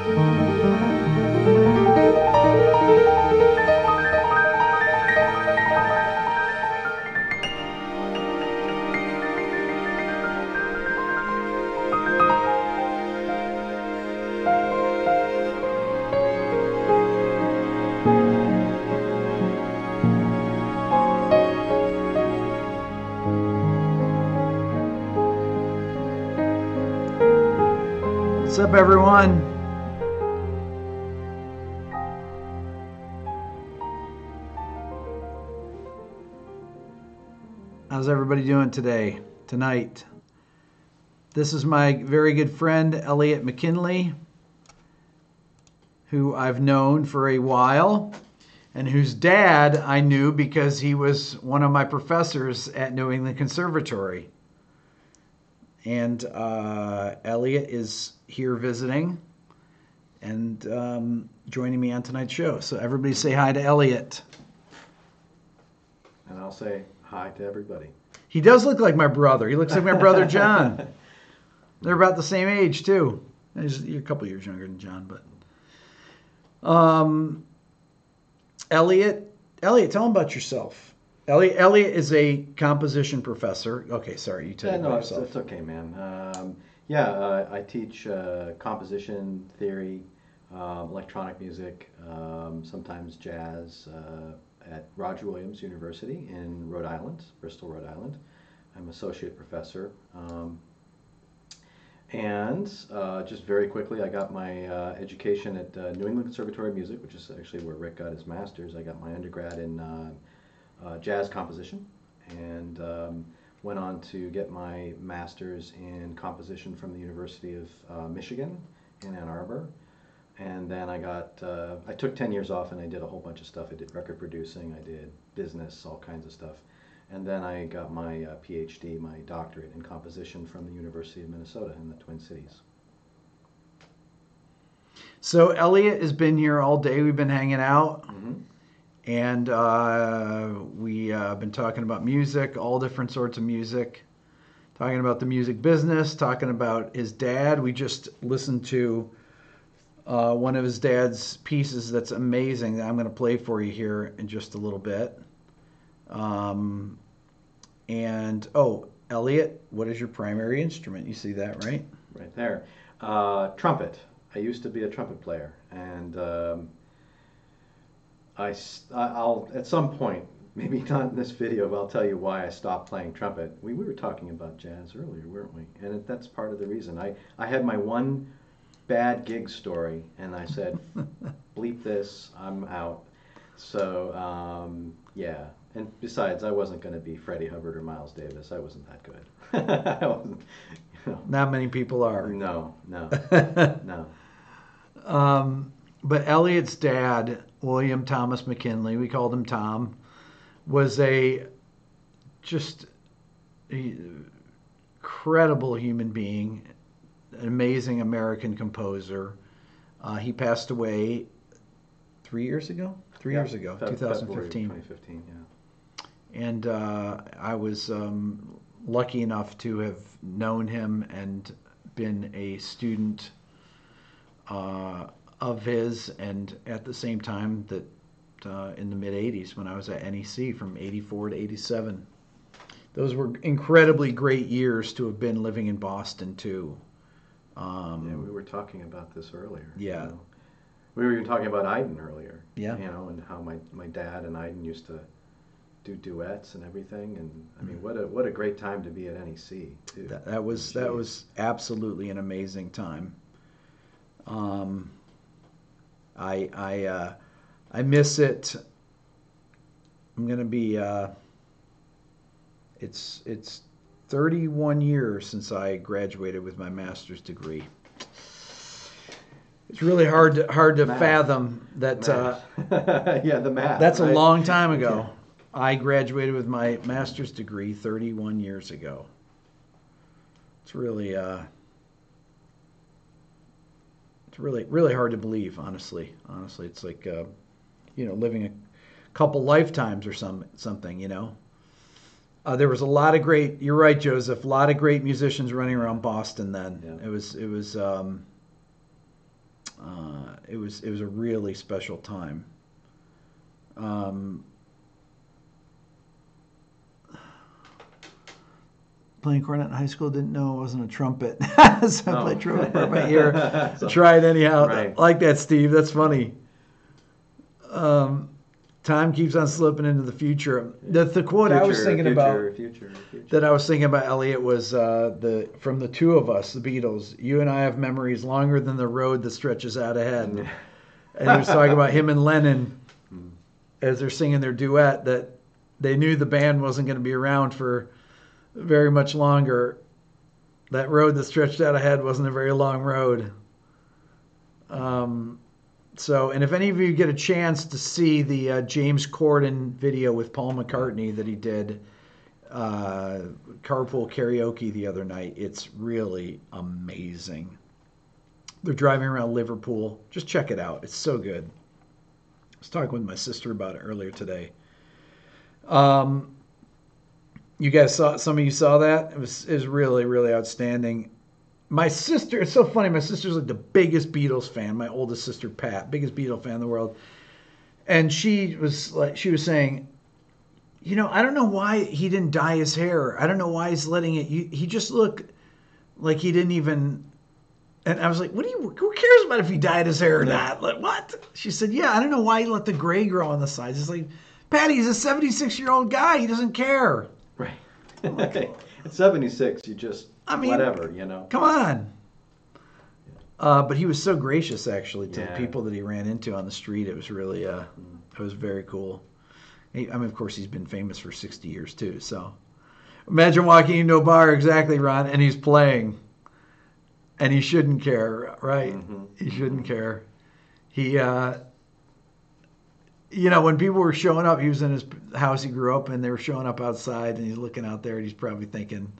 What's up, everyone? How's everybody doing tonight? This is my very good friend, Eliot McKinley, who I've known for a while, and whose dad I knew because he was one of my professors at New England Conservatory. And Eliot is here visiting and joining me on tonight's show. So everybody say hi to Eliot. And I'll say hi to everybody. He does look like my brother. He looks like my brother John. They're about the same age too. You're a couple years younger than John, but Eliot, tell him about yourself. Eliot is a composition professor. Okay, sorry, you tell me about yourself. It's okay, man. I teach composition theory, electronic music, sometimes jazz at Roger Williams University in Rhode Island, Bristol, Rhode Island. I'm associate professor. And just very quickly, I got my education at New England Conservatory of Music, which is actually where Rick got his master's. I got my undergrad in jazz composition, and went on to get my master's in composition from the University of Michigan in Ann Arbor. And then I took 10 years off and I did a whole bunch of stuff. I did record producing, I did business, all kinds of stuff. And then I got my PhD, my doctorate in composition from the University of Minnesota in the Twin Cities. So Eliot has been here all day. We've been hanging out. Mm-hmm. And we have been talking about music, all different sorts of music, talking about the music business, talking about his dad. We just listened to one of his dad's pieces that's amazing that I'm going to play for you here in just a little bit. Eliot, what is your primary instrument? You see that, right? Right there. Trumpet. I used to be a trumpet player, and I'll at some point, maybe not in this video, but I'll tell you why I stopped playing trumpet. We were talking about jazz earlier, weren't we? And that's part of the reason. I had my one bad gig story, and I said, bleep this, I'm out. So, yeah. And besides, I wasn't going to be Freddie Hubbard or Miles Davis. I wasn't that good. I wasn't, Not many people are. No. But Eliot's dad, William Thomas McKinley, we called him Tom, was a just incredible human being, an amazing American composer. He passed away 3 years ago? 3 years ago, 2015. 2015, yeah. And I was lucky enough to have known him and been a student of his, and at the same time that in the mid-'80s when I was at NEC from 84 to 87. Those were incredibly great years to have been living in Boston too. Yeah, we were talking about this earlier. Yeah. We were even talking about Iden earlier. Yeah. And how my dad and Iden used to do duets and everything, and I mean, what a great time to be at NEC too. That was absolutely an amazing time. I miss it. I'm gonna be. It's 31 years since I graduated with my master's degree. It's really hard to fathom that. Yeah, the math. That's right? A long time ago. I graduated with my master's degree 31 years ago. It's really hard to believe, honestly. Honestly, it's like living a couple lifetimes or something. There was a lot of great. You're right, Joseph. A lot of great musicians running around Boston then. Yeah. It was It was a really special time. Playing cornet in high school, didn't know it wasn't a trumpet. So I played trumpet for my ear. So, try it anyhow. Right. I like that, Steve. That's funny. Time keeps on slipping into the future. The quote I was thinking about that I was thinking about, Eliot, was from the two of us, the Beatles. You and I have memories longer than the road that stretches out ahead. And he was talking about him and Lennon as they're singing their duet, that they knew the band wasn't going to be around for very much longer. That road that stretched out ahead wasn't a very long road. So, and if any of you get a chance to see the James Corden video with Paul McCartney that he did, Carpool Karaoke the other night, it's really amazing. They're driving around Liverpool. Just check it out. It's so good. I was talking with my sister about it earlier today. You guys some of you saw that? It was really, really outstanding. My sister, it's so funny, my sister's like the biggest Beatles fan, my oldest sister, Pat, biggest Beatles fan in the world. And she was saying, I don't know why he didn't dye his hair. I don't know why he's letting it, he just looked like he didn't even, and I was like, who cares about if he dyed his hair or not? Like, what? She said, yeah, I don't know why he let the gray grow on the sides. It's like, Patty, he's a 76-year-old guy. He doesn't care. Right. At 76, you just, whatever, Come on. But he was so gracious, actually, to the people that he ran into on the street. It was really, it was very cool. Of course, he's been famous for 60 years, too. So imagine walking into a bar, exactly, Ron, and he's playing. And he shouldn't care, right? Mm-hmm. He shouldn't care. He, when people were showing up, he was in his house he grew up in, they were showing up outside, and he's looking out there, and he's probably thinking,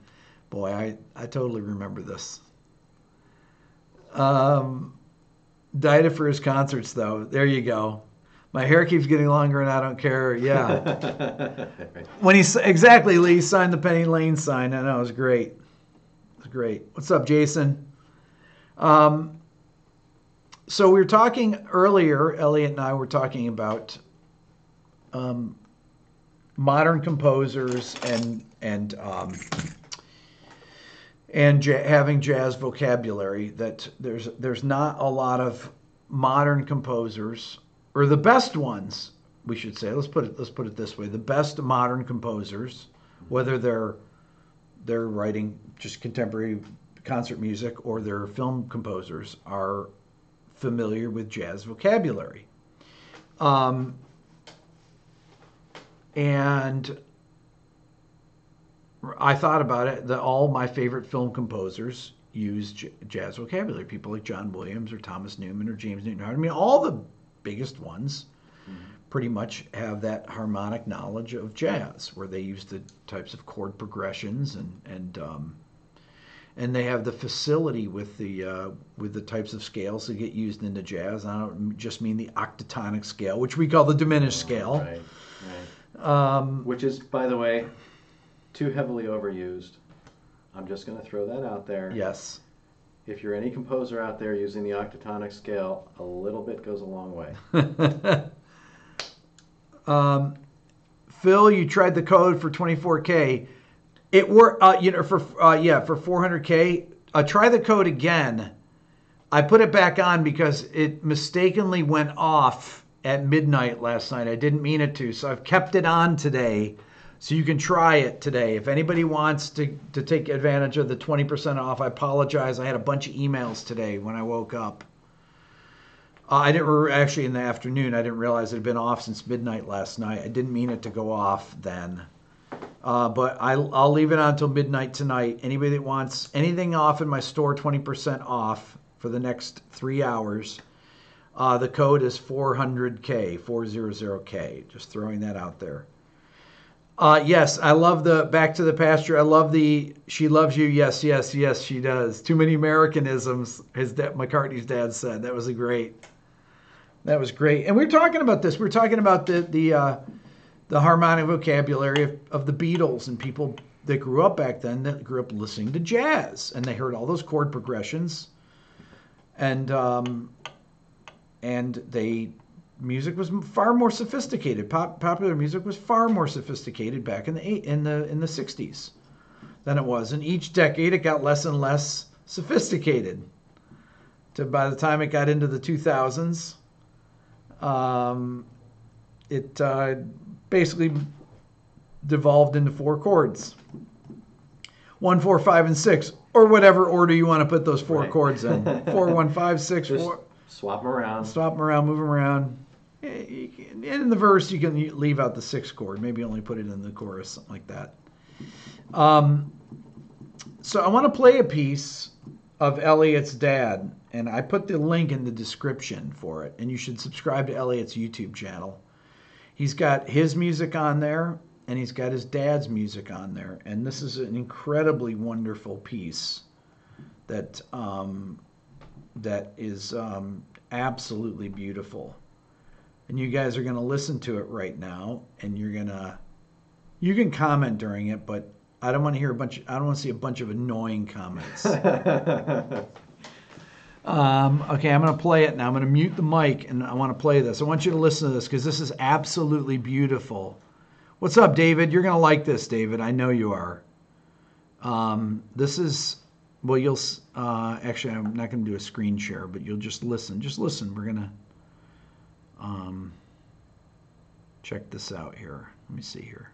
boy, I totally remember this. Dyed it for his concerts, though. There you go. My hair keeps getting longer, and I don't care. Yeah. When exactly, Lee signed the Penny Lane sign. I know, it was great. It was great. What's up, Jason? So we were talking earlier, Eliot and I were talking about modern composers and having jazz vocabulary. That there's not a lot of modern composers, or the best ones, we should say. Let's put it this way: the best modern composers, whether they're writing just contemporary concert music or they're film composers, are familiar with jazz vocabulary. And I thought about it, that all my favorite film composers use jazz vocabulary. People like John Williams or Thomas Newman or James Newton Howard. All the biggest ones pretty much have that harmonic knowledge of jazz, where they use the types of chord progressions and they have the facility with the types of scales that get used into jazz. I don't just mean the octatonic scale, which we call the diminished scale. Right. Which is, by the way, too heavily overused. I'm just going to throw that out there. Yes. If you're any composer out there using the octatonic scale, a little bit goes a long way. Phil, you tried the code for 24K. It worked, for 400K. Try the code again. I put it back on because it mistakenly went off at midnight last night. I didn't mean it to, so I've kept it on today, so you can try it today. If anybody wants to take advantage of the 20% off, I apologize. I had a bunch of emails today when I woke up. Actually in the afternoon. I didn't realize it had been off since midnight last night. I didn't mean it to go off then. But I'll leave it on until midnight tonight. Anybody that wants anything off in my store, 20% off for the next 3 hours. The code is 400K, 400K. Just throwing that out there. Yes, I love the Back to the Pasture. I love she loves you. Yes, she does. Too many Americanisms, McCartney's dad said. That was great. And we were talking about this. We were talking about the harmonic vocabulary of the Beatles and people that grew up back then, that grew up listening to jazz, and they heard all those chord progressions. And and music was far more sophisticated. Popular music was far more sophisticated back in the 60s than it was. In each decade, it got less and less sophisticated. By the time it got into the 2000s, it basically devolved into 4 chords. 1, 4, 5, and 6, or whatever order you want to put those 4 chords in. 4, 1, 5, 6, Just 4. swap them around. Swap them around, move them around. In the verse, you can leave out the 6th chord. Maybe only put it in the chorus, something like that. So I want to play a piece of Eliot's dad, and I put the link in the description for it. And you should subscribe to Eliot's YouTube channel. He's got his music on there, and he's got his dad's music on there. And this is an incredibly wonderful piece that is absolutely beautiful. And you guys are going to listen to it right now, and you can comment during it, but I don't want to I don't want to see a bunch of annoying comments. Okay, I'm going to play it now. I'm going to mute the mic, and I want to play this. I want you to listen to this because this is absolutely beautiful. What's up, David? You're going to like this, David. I know you are. This is, well, you'll, actually, I'm not going to do a screen share, but you'll just listen. Just listen. We're going to check this out here. Let me see here.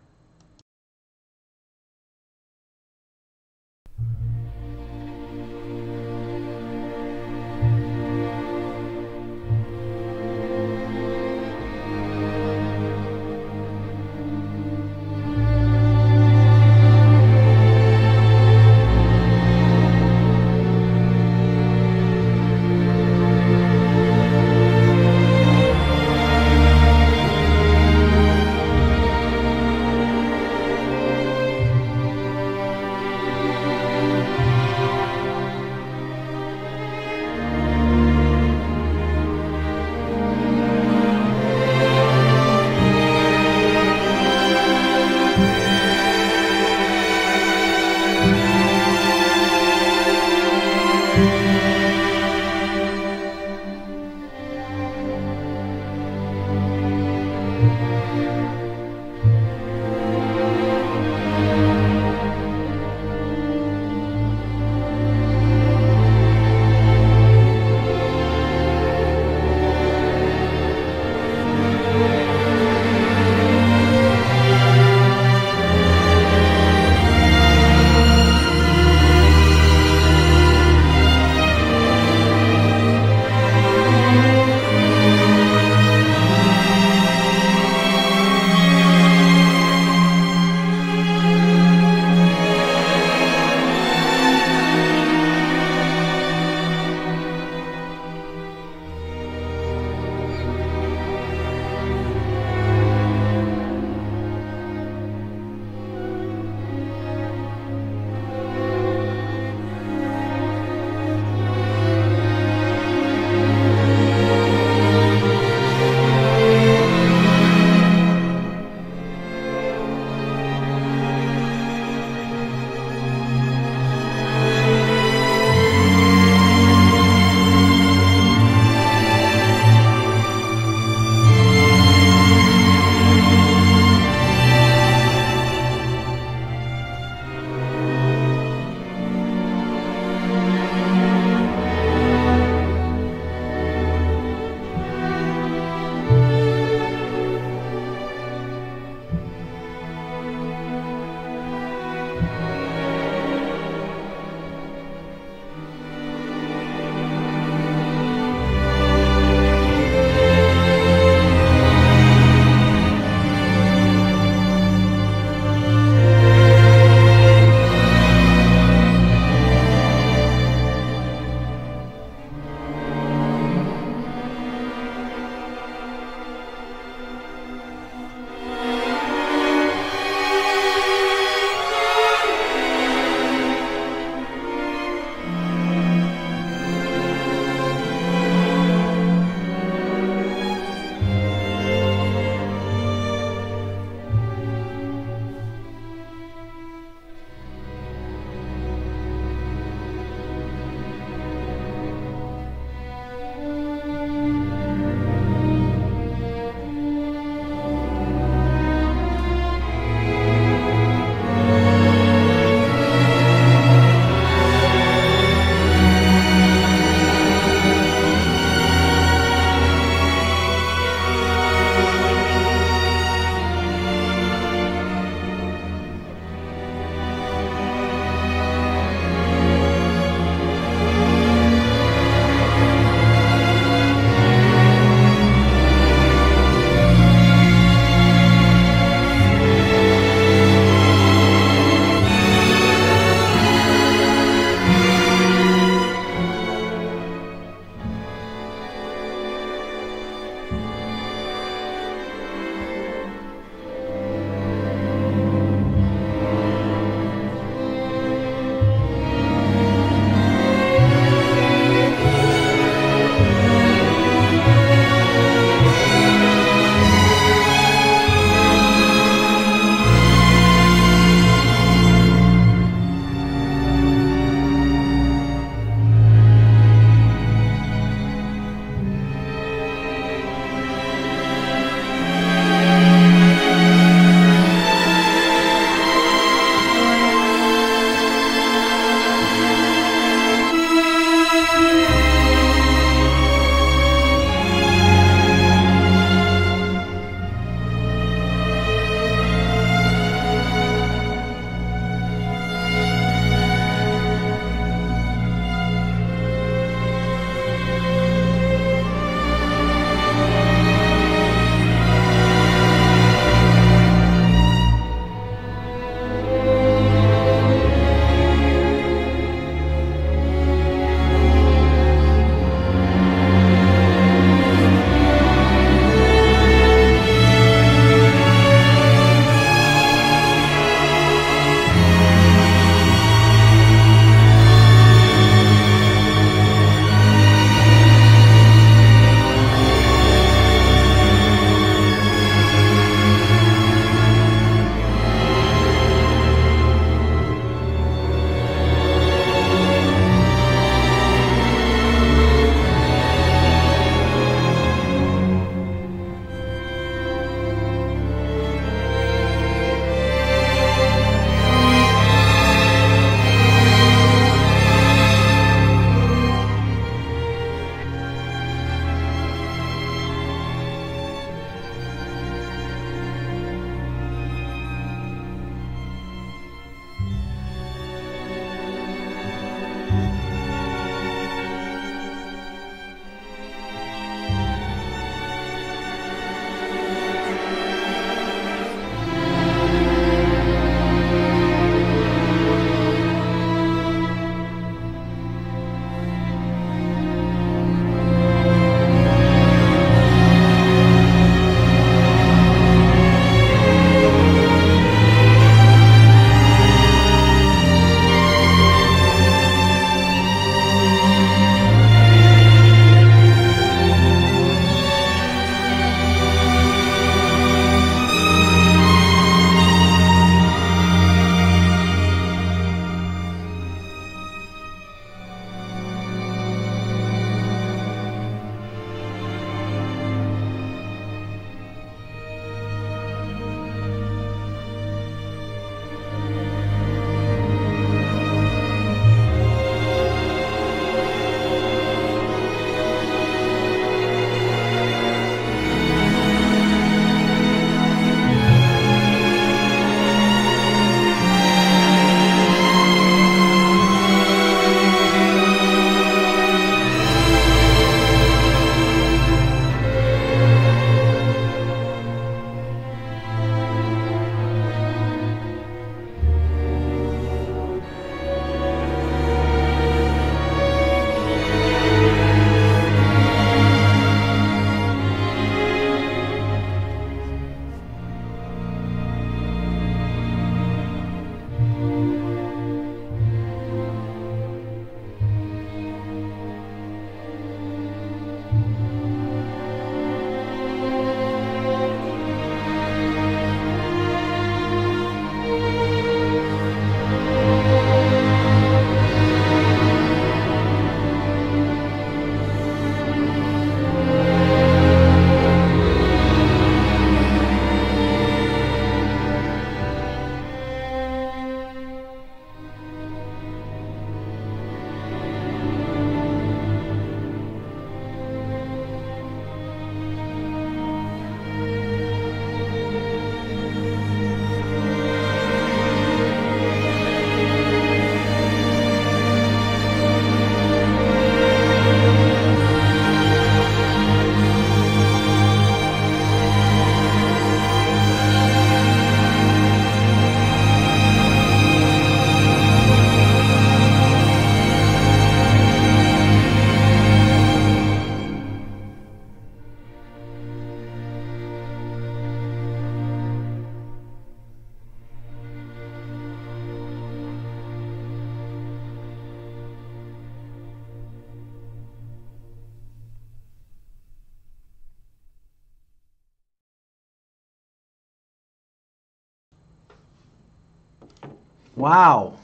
Wow.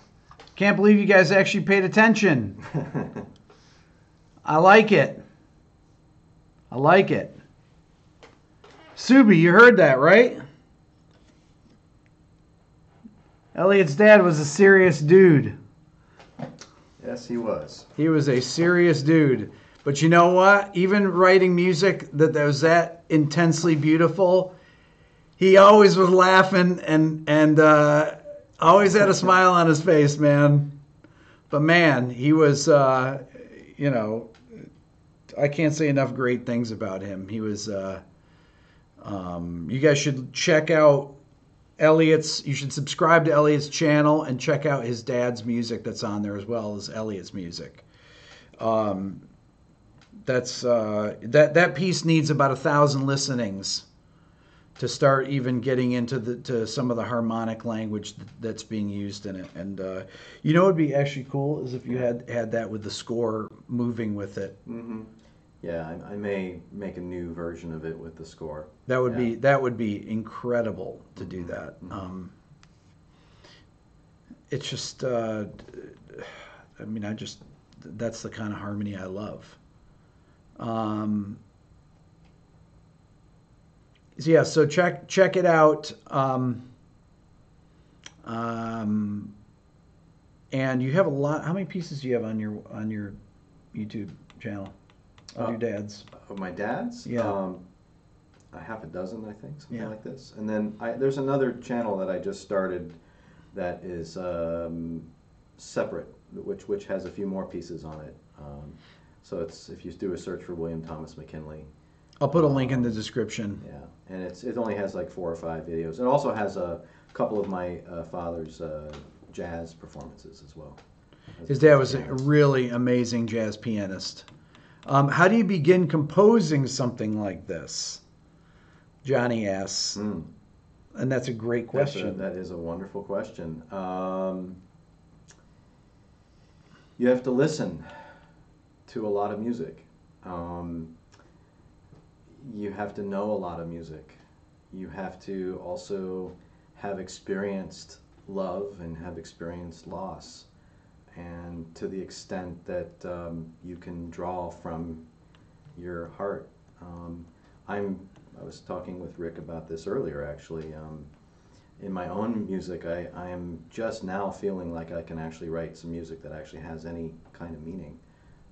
Can't believe you guys actually paid attention. I like it. I like it. Subi, you heard that, right? Eliot's dad was a serious dude. Yes, he was. He was a serious dude. But you know what? Even writing music that was that intensely beautiful, he always was laughing and always had a smile on his face, man. But man, he was, you know, I can't say enough great things about him. He was, you guys should check out you should subscribe to Eliot's channel and check out his dad's music that's on there as well as Eliot's music. That piece needs about 1,000 listenings to start even getting into to some of the harmonic language that's being used in it. And you know, it'd be actually cool is if you had that with the score moving with it. Mm-hmm. Yeah, I may make a new version of it with the score. That would be incredible to do that. Mm-hmm. It's just, I mean, that's the kind of harmony I love. So check it out. And you have a lot. How many pieces do you have on your YouTube channel? Of your dad's? Of my dad's? Yeah. A half a dozen, I think, something like this. And then there's another channel that I just started that is separate, which has a few more pieces on it. So it's if you do a search for William Thomas McKinley. I'll put a link in the description. Yeah, and it only has like 4 or 5 videos. It also has a couple of my father's jazz performances as well. His dad was a really amazing jazz pianist. How do you begin composing something like this? Johnny asks. And that's a great question. That is a wonderful question. You have to listen to a lot of music. You have to know a lot of music. You have to also have experienced love and have experienced loss. And to the extent that you can draw from your heart. I was talking with Rick about this earlier, actually. In my own music, I am just now feeling like I can actually write some music that actually has any kind of meaning,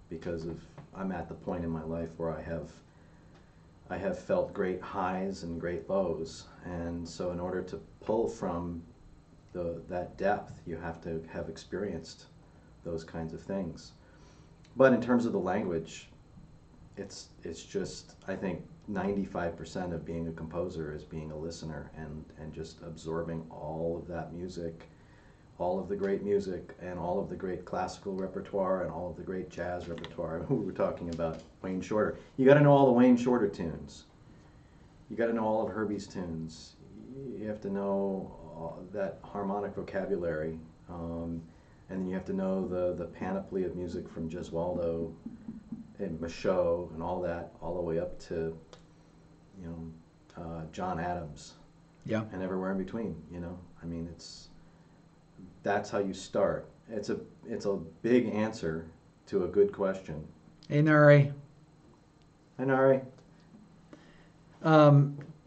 because I'm at the point in my life where I have felt great highs and great lows, and so in order to pull from that depth, you have to have experienced those kinds of things. But in terms of the language, it's just, I think 95% of being a composer is being a listener and just absorbing all of that music, all of the great music and all of the great classical repertoire and all of the great jazz repertoire. We were talking about Wayne Shorter. You got to know all the Wayne Shorter tunes. You got to know all of Herbie's tunes. You have to know that harmonic vocabulary. And then you have to know the panoply of music from Gesualdo and Michaud and all that, all the way up to, John Adams. Yeah. And everywhere in between, I mean, that's how you start. It's a big answer to a good question. Hey, Nari. Hi, Nari.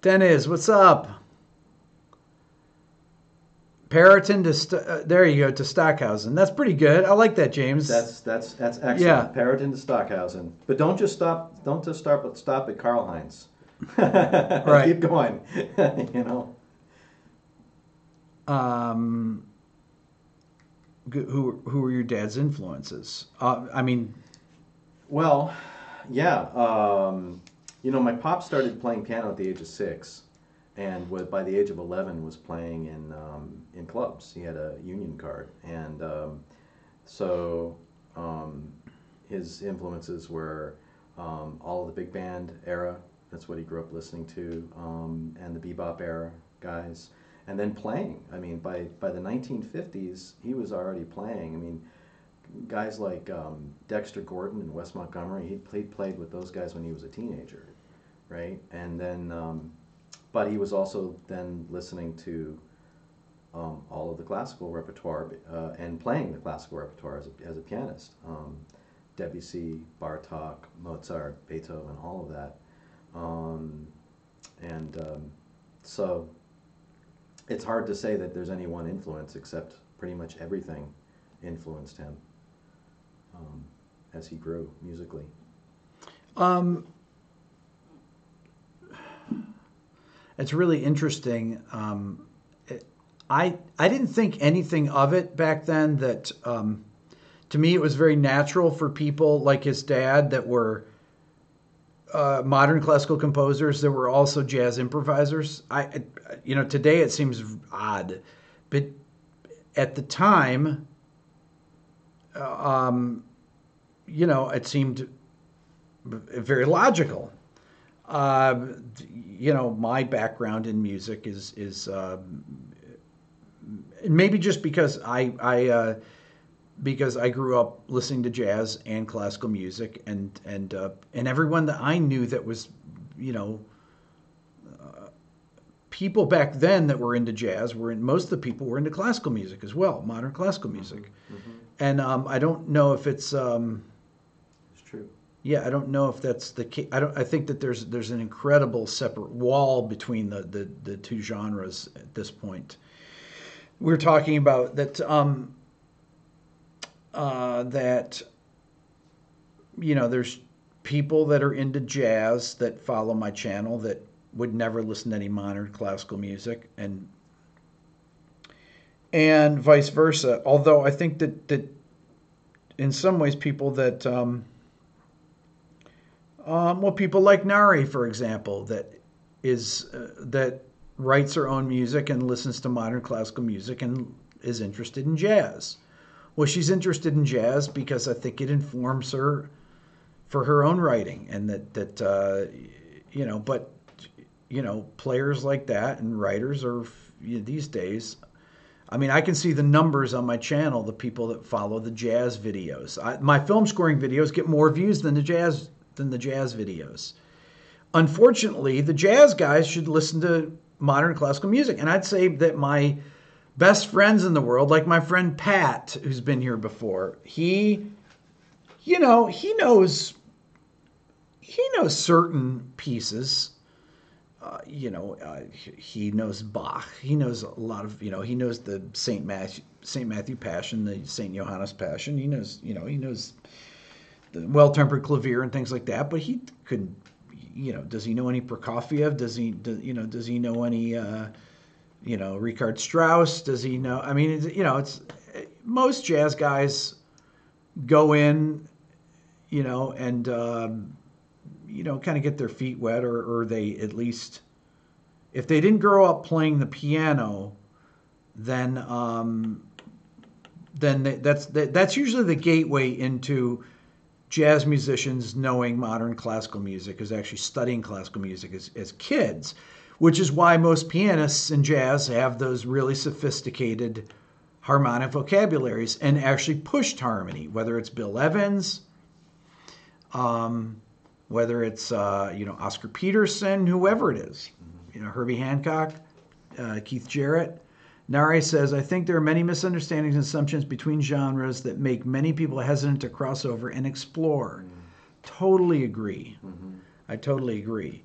Dennis, what's up? Perrotin to there you go, to Stockhausen. That's pretty good. I like that, James. That's excellent. Yeah. Perrotin to Stockhausen. But don't just stop at Karl Heinz. Right. Keep going. Who were your dad's influences? Well, yeah. My pop started playing piano at the age of 6. And by the age of 11 was playing in clubs. He had a union card, and so his influences were all of the big band era. That's what he grew up listening to, and the bebop era guys, and then playing. I mean, by the 1950s, he was already playing. I mean, guys like Dexter Gordon and Wes Montgomery. He played with those guys when he was a teenager, right? And then. But he was also then listening to all of the classical repertoire and playing the classical repertoire as a pianist. Debussy, Bartok, Mozart, Beato, and all of that. So it's hard to say that there's any one influence, except pretty much everything influenced him as he grew musically. It's really interesting. I didn't think anything of it back then. That to me, it was very natural for people like his dad that were modern classical composers that were also jazz improvisers. Today it seems odd, but at the time, it seemed very logical. My background in music is maybe just because I grew up listening to jazz and classical music, and everyone that I knew that was, people back then that were into jazz most of the people were into classical music as well, modern classical music, and I don't know if it's true. Yeah, I don't know if that's the case. I think that there's an incredible separate wall between the two genres at this point. We're talking about that there's people that are into jazz that follow my channel that would never listen to any modern classical music, and vice versa. Although I think that in some ways people that people like Nari, for example, that writes her own music and listens to modern classical music and is interested in jazz. Well, she's interested in jazz because I think it informs her for her own writing, and players like that and writers are these days. I mean, I can see the numbers on my channel, the people that follow the jazz videos. My film scoring videos get more views than the jazz videos. Unfortunately, the jazz guys should listen to modern classical music. And I'd say that my best friends in the world, like my friend Pat, who's been here before, he knows certain pieces. He knows Bach. He knows a lot of, he knows the St. Matthew Passion, the St. Johannes Passion. He knows the Well-Tempered Clavier and things like that, but he couldn't, does he know any Prokofiev? Does he know any, Richard Strauss? Does he know, I mean, it's most jazz guys go in, and, kind of get their feet wet, or they at least, if they didn't grow up playing the piano, then that's usually the gateway into jazz musicians knowing modern classical music, is actually studying classical music as kids, which is why most pianists in jazz have those really sophisticated harmonic vocabularies and actually pushed harmony, whether it's Bill Evans, whether it's Oscar Peterson, whoever it is, Herbie Hancock, Keith Jarrett. Nari says, I think there are many misunderstandings and assumptions between genres that make many people hesitant to cross over and explore. Totally agree. I totally agree.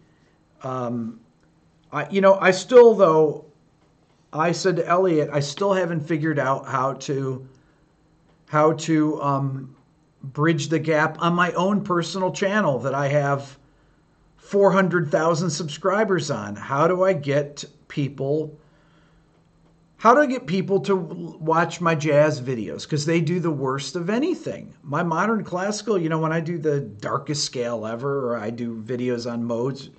I still, though, I said to Eliot, I still haven't figured out how to bridge the gap on my own personal channel that I have 400,000 subscribers on. How do I get people to watch my jazz videos? Because they do the worst of anything. My modern classical, when I do the darkest scale ever, or I do videos on modes,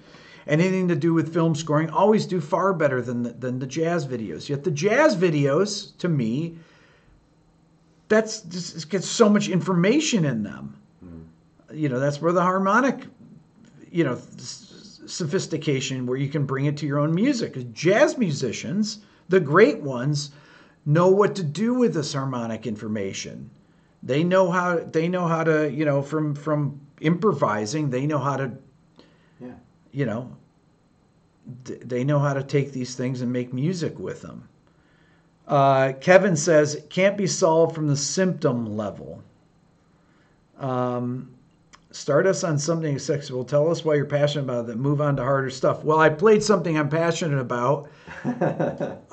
anything to do with film scoring, always do far better than the jazz videos. Yet the jazz videos, to me, it gets so much information in them. That's where the harmonic, sophistication, where you can bring it to your own music. 'Cause jazz musicians, the great ones, know what to do with this harmonic information. They know how to, from improvising, they know how to, they know how to take these things and make music with them. Kevin says, it can't be solved from the symptom level. Start us on something sexual. Tell us why you're passionate about it, then move on to harder stuff. Well, I played something I'm passionate about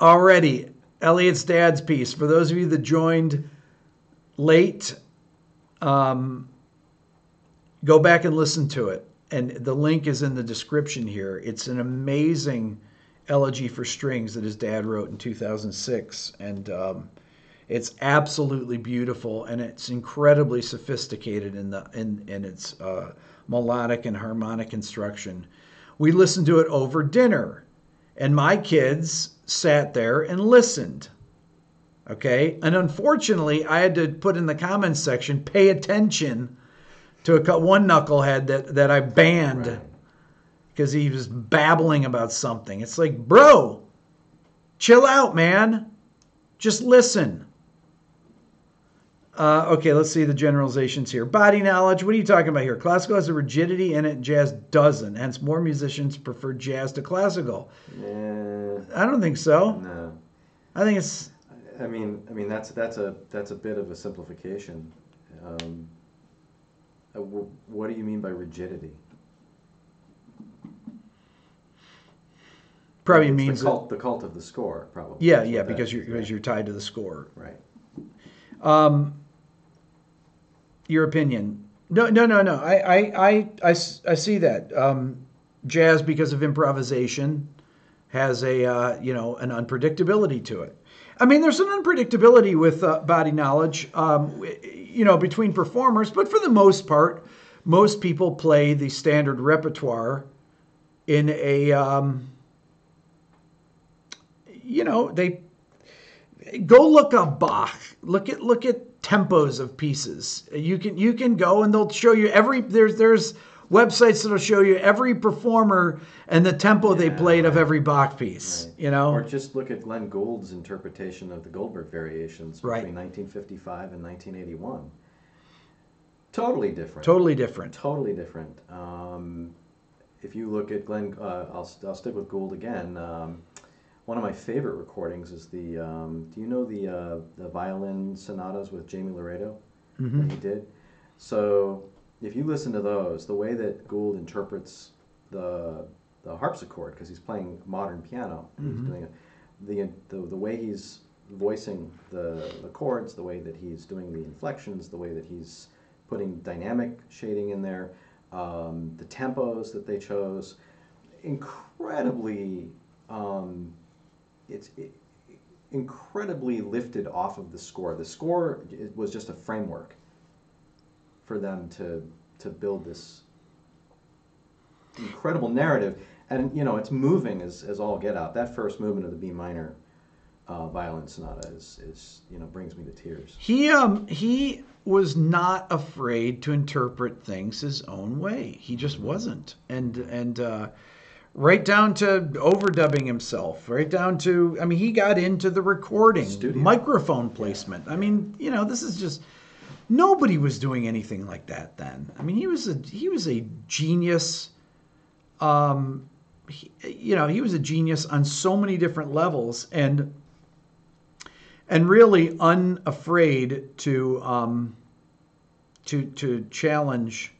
already. Eliot's dad's piece. For those of you that joined late, go back and listen to it. And the link is in the description here. It's an amazing elegy for strings that his dad wrote in 2006. And it's absolutely beautiful, and it's incredibly sophisticated in its melodic and harmonic construction. We listened to it over dinner, and my kids sat there and listened. Okay? And unfortunately, I had to put in the comments section, pay attention to one knucklehead that I banned because he was babbling about something. It's like, bro, chill out, man. Just listen. Okay, let's see the generalizations here. Body knowledge, what are you talking about here? Classical has a rigidity in it, jazz doesn't. Hence, more musicians prefer jazz to classical. I don't think so. No. I think it's... I mean, that's a bit of a simplification. What do you mean by rigidity? Probably it's means the cult of the score, probably. Yeah, because you're tied to the score. Right. Your opinion? No. I see that. Jazz, because of improvisation, has an unpredictability to it. I mean, there's an unpredictability with body knowledge, between performers, but for the most part, most people play the standard repertoire in a, they go look up Bach. Look at tempos of pieces. You can go and they'll show you there's websites that'll show you every performer and the tempo they played of every Bach piece. Right. Or just look at Glenn Gould's interpretation of the Goldberg variations between 1955 and 1981. Totally different. If you look at Glenn, I'll stick with Gould again. One of my favorite recordings is the. Do you know the violin sonatas with Jamie Laredo that he did? So if you listen to those, the way that Gould interprets the harpsichord, because he's playing modern piano, he's doing the way he's voicing the chords, the way that he's doing the inflections, the way that he's putting dynamic shading in there, the tempos that they chose, incredibly. It's incredibly lifted off of the score. The score was just a framework for them to build this incredible narrative, and it's moving as all get out. That first movement of the B minor violin sonata is brings me to tears. He was not afraid to interpret things his own way. He just wasn't, and right down to overdubbing himself, right down to, he got into the recording, microphone placement. This is just, nobody was doing anything like that then. He was a genius. He was a genius on so many different levels, and really unafraid to challenge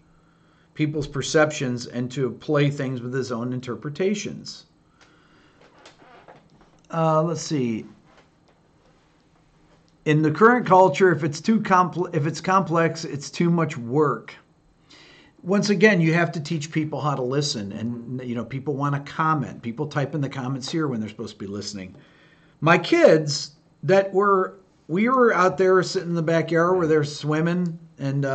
people's perceptions and to play things with his own interpretations. Let's see. In the current culture, if it's complex, it's too much work. Once again, you have to teach people how to listen, and people want to comment. People type in the comments here when they're supposed to be listening. My kids we were out there sitting in the backyard where they're swimming, and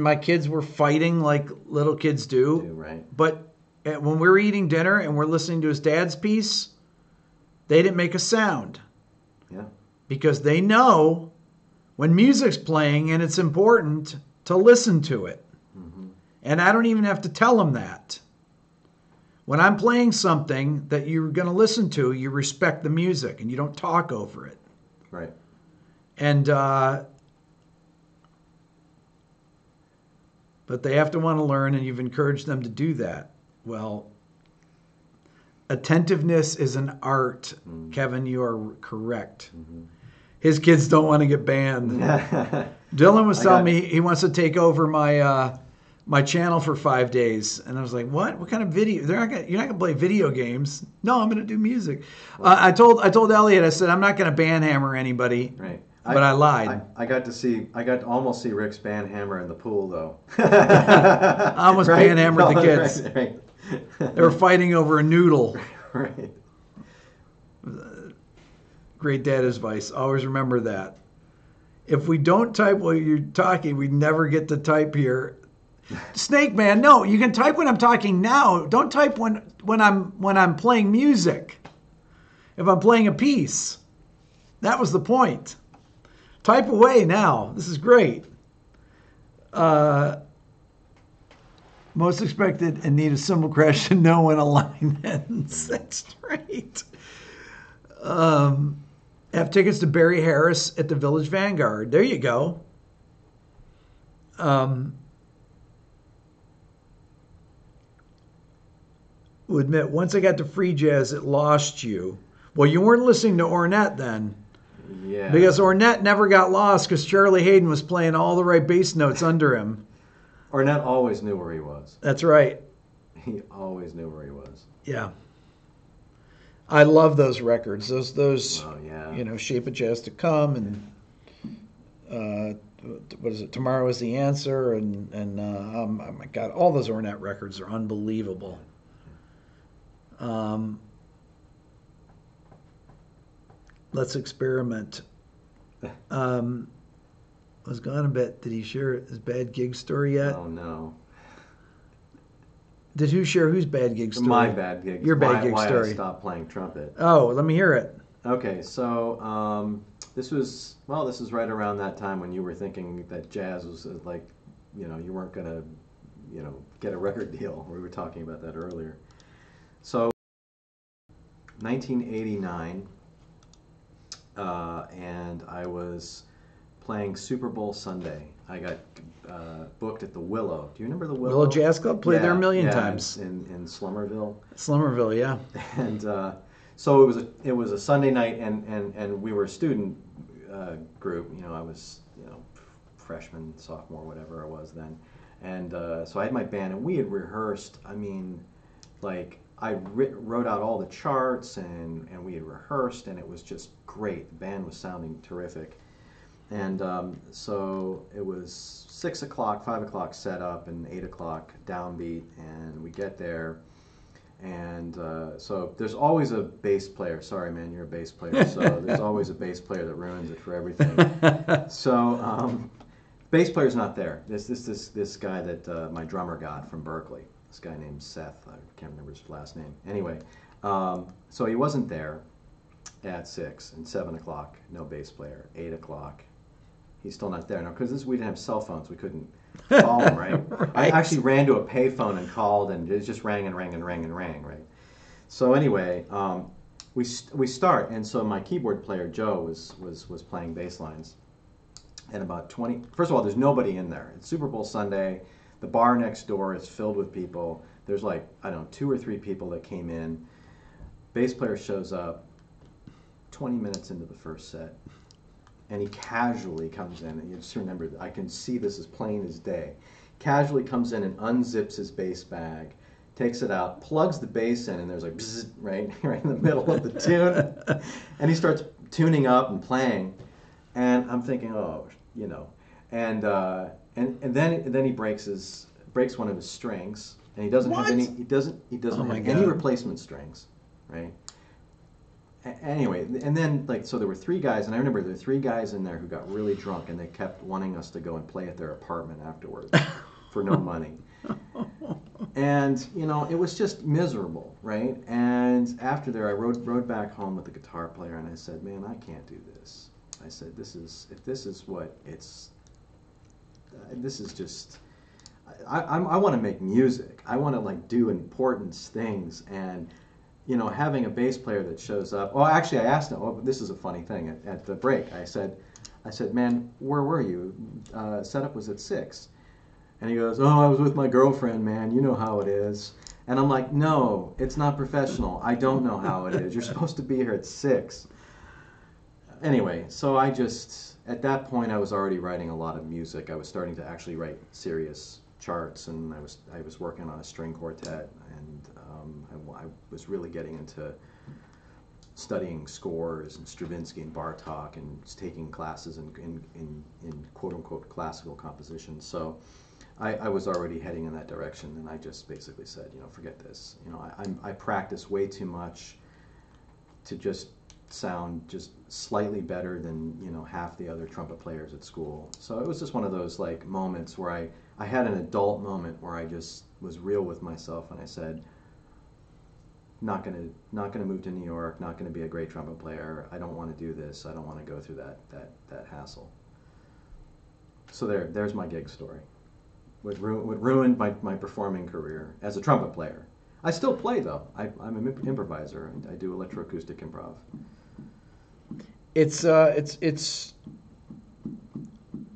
my kids were fighting like little kids do. Right. But when we're eating dinner and we're listening to his dad's piece, they didn't make a sound. Yeah. Because they know when music's playing and it's important to listen to it. Mm-hmm. And I don't even have to tell them that. When I'm playing something that you're going to listen to, you respect the music and you don't talk over it. Right. And but they have to want to learn, and you've encouraged them to do that. Well, Attentiveness is an art. Mm. Kevin, you are correct. Mm-hmm. His kids don't want to get banned. Dylan was telling me he wants to take over my channel for 5 days, and I was like, "What? What kind of video? You're not gonna play video games? No, I'm gonna do music." I told Eliot, I said, "I'm not gonna banhammer anybody." Right. But I lied. I got to almost see Rick's banhammer in the pool though. I almost banhammered the kids. Right. They were fighting over a noodle. Right. Great dad advice. Always remember that. If we don't type while you're talking, we never get to type here. Snake Man, no, you can type when I'm talking now. Don't type when I'm playing music. If I'm playing a piece. That was the point. Type away now. This is great. Most expected and need a cymbal crash to know when a line ends. That's right. Have tickets to Barry Harris at the Village Vanguard. There you go. Will admit, once I got to free jazz, it lost you. Well, you weren't listening to Ornette then. Yeah. Because Ornette never got lost because Charlie Hayden was playing all the right bass notes under him. Ornette always knew where he was. That's right. He always knew where he was. Yeah. I love those records. Those Oh, yeah. Shape of Jazz to Come and what is it? Tomorrow is the Answer and oh my God, all those Ornette records are unbelievable. Let's experiment. Was gone a bit. Did he share his bad gig story yet? Oh no. Did you share whose bad gig story? My bad gig. Your bad gig story. I stopped playing trumpet. Oh, let me hear it. Okay, so this was right around that time when you were thinking that jazz was like, you weren't gonna, get a record deal. We were talking about that earlier. So, 1989, and I was playing Super Bowl Sunday. I got booked at the Willow. Do you remember the Willow? Willow Jazz Club? Played there a million times. In Slummerville. Slummerville, yeah. And so it was a Sunday night, and we were a student group. I was freshman, sophomore, whatever I was then. And so I had my band, and we had rehearsed. I mean, like I wrote out all the charts, and we had rehearsed, and it was just great. The band was sounding terrific. And so it was 6 o'clock, 5 o'clock set up, and 8 o'clock downbeat, and we get there. And so there's always a bass player. Sorry, man, you're a bass player. So there's always a bass player that ruins it for everything. So bass player's not there. This guy that my drummer got from Berkeley. This guy named Seth. I can't remember his last name. Anyway, so he wasn't there at 6 and 7 o'clock. No bass player. 8 o'clock. He's still not there. No, because we didn't have cell phones. We couldn't call him, right? Right. I actually ran to a payphone and called, and it just rang and rang and rang and rang, right? So anyway, we start, and so my keyboard player, Joe, was playing bass lines. And about 20, first of all, there's nobody in there. It's Super Bowl Sunday. The bar next door is filled with people. There's like, I don't know, 2 or 3 people that came in. Bass player shows up 20 minutes into the first set. And he casually comes in, and you just remember, I can see this as plain as day. Casually comes in and unzips his bass bag, takes it out, plugs the bass in, and there's like bzzz, right in the middle of the tune. And he starts tuning up and playing, and I'm thinking, and then he breaks one of his strings, and he doesn't have any. He doesn't have any replacement strings, right? Anyway, and then so there were 3 guys, and I remember there were 3 guys in there who got really drunk, and they kept wanting us to go and play at their apartment afterwards for no money. And it was just miserable, right? And after there, I rode back home with the guitar player, and I said, "Man, I can't do this." I said, "This is just." I want to make music. I want to do important things, and having a bass player that shows up. Well, actually, I asked him. Oh, this is a funny thing. At the break, I said, "Man, where were you? Setup was at 6." And he goes, "Oh, I was with my girlfriend, man. You know how it is." And I'm like, no, it's not professional. I don't know how it is. You're supposed to be here at 6. Anyway, so at that point, I was already writing a lot of music. I was starting to actually write serious charts, and I was working on a string quartet, and I was really getting into studying scores and Stravinsky and Bartók and taking classes in quote-unquote classical composition. So I was already heading in that direction, and I just basically said, forget this. I practice way too much to just sound just slightly better than, half the other trumpet players at school. So it was just one of those like moments where I had an adult moment where I just was real with myself, and I said, not gonna move to New York, not gonna be a great trumpet player. I don't want to do this. I don't want to go through that hassle. So there's my gig story. What ruined my performing career as a trumpet player. I still play though. I'm an improviser. I do electroacoustic improv.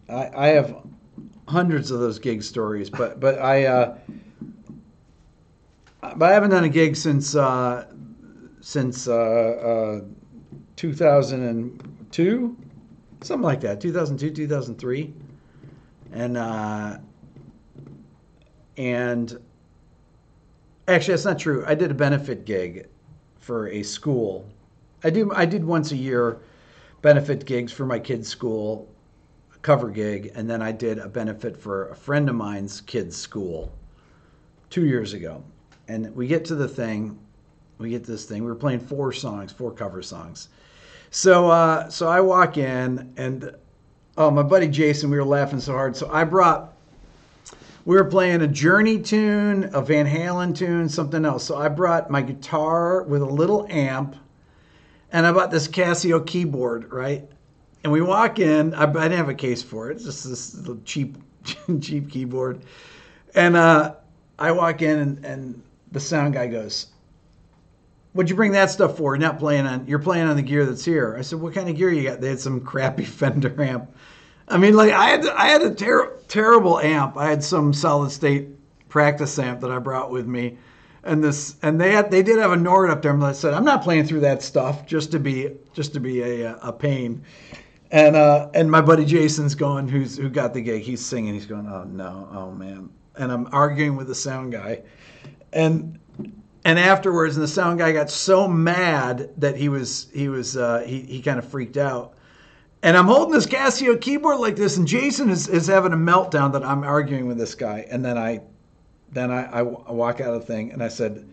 I have hundreds of those gig stories, but I haven't done a gig since 2002, something like that, 2002, 2003, and actually that's not true. I did a benefit gig for a school. I did once a year benefit gigs for my kids' school, a cover gig, and then I did a benefit for a friend of mine's kids' school 2 years ago. And we get to this thing. We were playing 4 cover songs. So I walk in, and my buddy Jason, we were laughing so hard. So we were playing a Journey tune, a Van Halen tune, something else. So I brought my guitar with a little amp, and I bought this Casio keyboard, right? And we walk in. I didn't have a case for it. It's just this little cheap keyboard. And I walk in, and the sound guy goes, "What'd you bring that stuff for? You're playing on the gear that's here." I said, "What kind of gear you got?" They had some crappy Fender amp. I mean, like I had a terrible amp. I had some solid state practice amp that I brought with me, and they did have a Nord up there. And I said, "I'm not playing through that stuff just to be a pain." And my buddy Jason's going, who got the gig. He's singing. He's going, "Oh no, oh man." And I'm arguing with the sound guy. And afterwards, and the sound guy got so mad that he kind of freaked out. And I'm holding this Casio keyboard like this, and Jason is having a meltdown that I'm arguing with this guy. And then I walk out of the thing, and I said,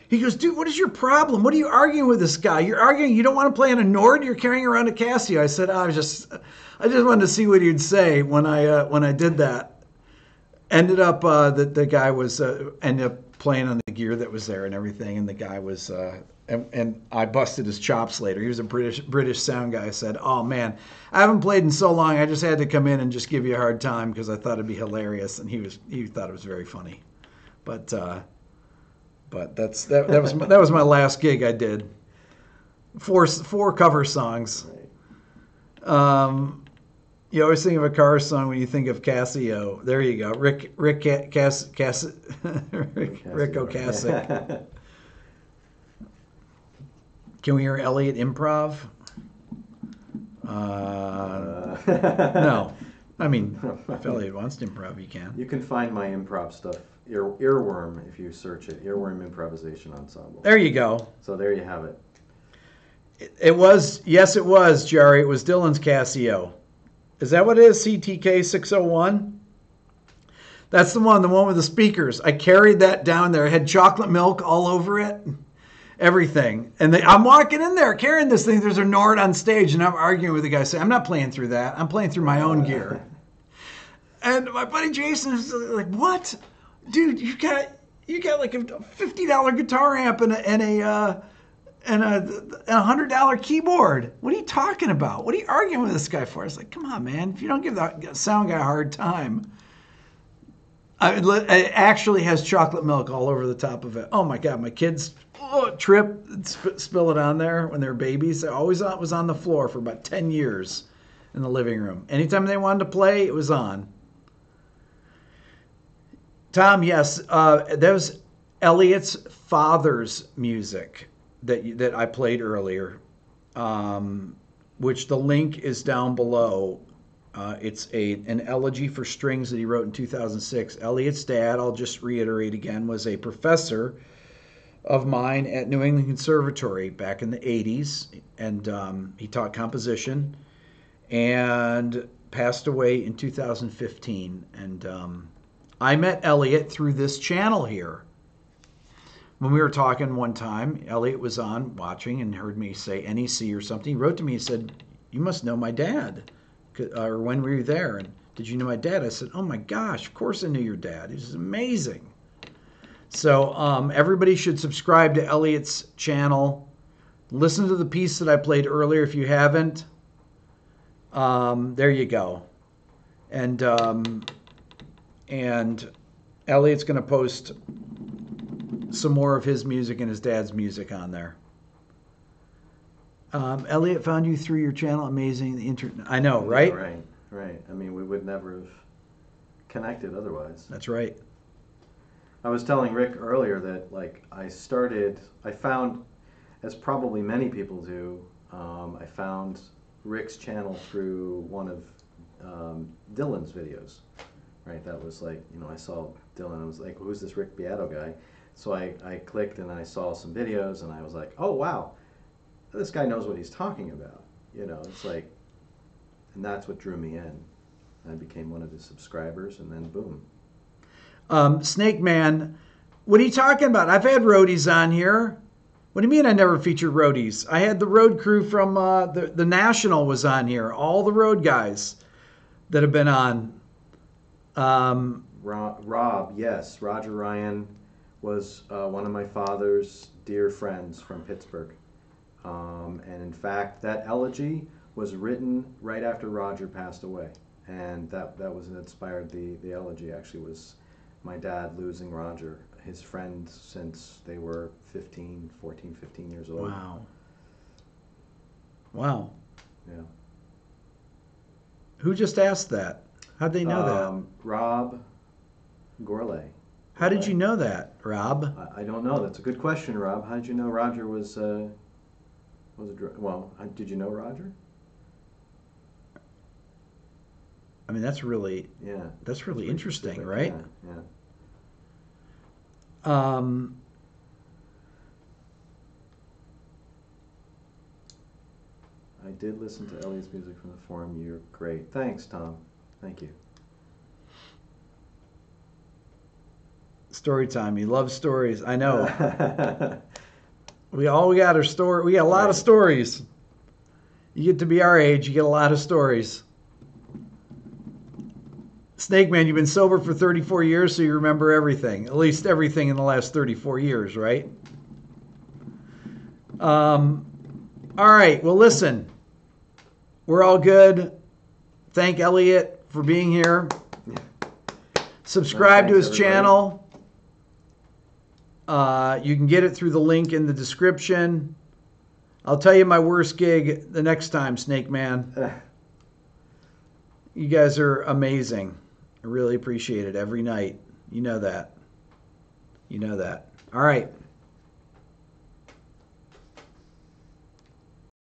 he goes, "Dude, what is your problem? What are you arguing with this guy? You're arguing you don't want to play on a Nord. You're carrying around a Casio." I said, I just wanted to see what he'd say when I did that. Ended up the guy ended up playing on the gear that was there and everything, and the guy was and I busted his chops later. He was a British sound guy. I said, "Oh man, I haven't played in so long. I just had to come in and just give you a hard time because I thought it'd be hilarious." And he thought it was very funny, but that was my last gig I did. Four cover songs. You always think of a car song when you think of Casio. There you go, Rick Ocasek. Can we hear Eliot improv? No. I mean, if Eliot wants to improv, he can. You can find my improv stuff, Earworm, if you search it, Earworm Improvisation Ensemble. There you go. So there you have it. It was, Jerry. It was Dylan's Casio. Is that what it is? CTK 601? That's the one with the speakers. I carried that down there. It had chocolate milk all over it. Everything. And I'm walking in there carrying this thing. There's a Nord on stage, and I'm arguing with the guy saying, "I'm not playing through that. I'm playing through my own gear." And my buddy Jason is like, "What? Dude, you got like a $50 guitar amp and a $100 keyboard. What are you talking about? What are you arguing with this guy for?" I was like, "Come on, man. If you don't give that sound guy a hard time." It actually has chocolate milk all over the top of it. Oh my God, my kids trip, spill it on there when they're babies. It always was on the floor for about 10 years in the living room. Anytime they wanted to play, it was on. Tom, yes, Eliot's father's music that I played earlier, which the link is down below. It's an elegy for strings that he wrote in 2006. Eliot's dad, I'll just reiterate again, was a professor of mine at New England Conservatory back in the 80s, and he taught composition and passed away in 2015. And I met Eliot through this channel here. When we were talking one time, Eliot was on watching and heard me say NEC or something. He wrote to me and said, "You must know my dad." Or when were you there? And did you know my dad? I said, "Oh my gosh, of course I knew your dad. He's amazing." So everybody should subscribe to Eliot's channel. Listen to the piece that I played earlier if you haven't. There you go. And Eliot's going to post some more of his music and his dad's music on there. Eliot found you through your channel. Amazing. The internet. I know, right? Yeah, right. I mean, we would never have connected otherwise. That's right. I was telling Rick earlier that, like, I found, as probably many people do, I found Rick's channel through one of Dylan's videos, right? That was like, I saw Dylan, I was like, who's this Rick Beato guy? So I clicked and I saw some videos and I was like, oh wow, this guy knows what he's talking about. It's like, and that's what drew me in. I became one of his subscribers, and then boom. Snake Man, what are you talking about? I've had roadies on here. What do you mean I never featured roadies? I had the road crew from the National was on here. All the road guys that have been on. Rob, yes. Roger Ryan was one of my father's dear friends from Pittsburgh. And in fact, that elegy was written right after Roger passed away. And that was inspired, the elegy actually was my dad losing Roger, his friend since they were 15 years old. Wow. Yeah. Who just asked that? How'd they know that? Rob Gourlay. How did you know that, Rob? I don't know. That's a good question, Rob. How did you know Roger was did you know Roger? I mean, that's really interesting, specific, right? Yeah. I did listen to Eliot's music from the forum. You're great. Thanks, Tom. Thank you. Story time. He loves stories. I know. We got our story. We got a lot of stories. You get to be our age, you get a lot of stories. Snake Man, you've been sober for 34 years, so you remember everything. At least everything in the last 34 years, right? All right. Well, listen. We're all good. Thank Eliot for being here. Subscribe to his channel. You can get it through the link in the description. I'll tell you my worst gig the next time, Snake Man. You guys are amazing. I really appreciate it every night. You know that. All right.